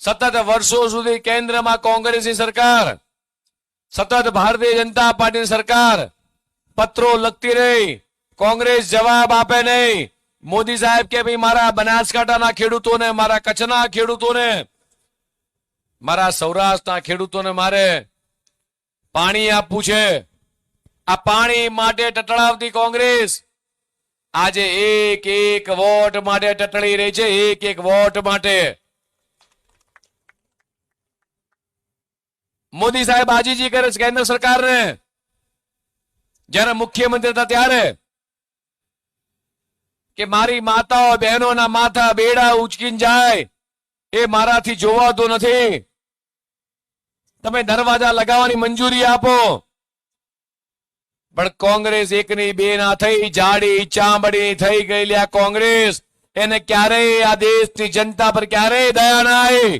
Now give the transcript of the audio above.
સતત વર્ષો સુધી કેન્દ્રમાં કોંગ્રેસની સરકાર, સતત ભારતીય જનતા પાર્ટીની સરકાર પત્રો લખતી રહી, કોંગ્રેસ જવાબ આપે નહીં. મોદી સાહેબ કે ભાઈ મારા બનાસકાંઠાના ખેડૂતોને, મારા કચ્છના ખેડૂતોને, મારા સૌરાષ્ટ્રના ખેડૂતોને મારે પાણી આપવું છે. આ પાણી માટે ટટળાવતી કોંગ્રેસ આજે એક એક વોટ માટે ટટળી રહી છે. એક એક વોટ માટે મોદી સાહેબ આજીજી કરે છે કેન્દ્ર સરકારને. જ્યારે મુખ્યમંત્રી હતા ત્યારે કે મારી માતાઓ બહેનોના માથા બેડા ઉચકીને જાય એ મારાથી જોવાતું નથી. તમે દરવાજા લગાવવાની મંજૂરી આપો. પણ કોંગ્રેસ એકની બે ના થઈ, જાડી ચામડી થઈ ગયેલી આ કોંગ્રેસ, એને ક્યારેય આ દેશની જનતા પર ક્યારેય દયા ના આવી.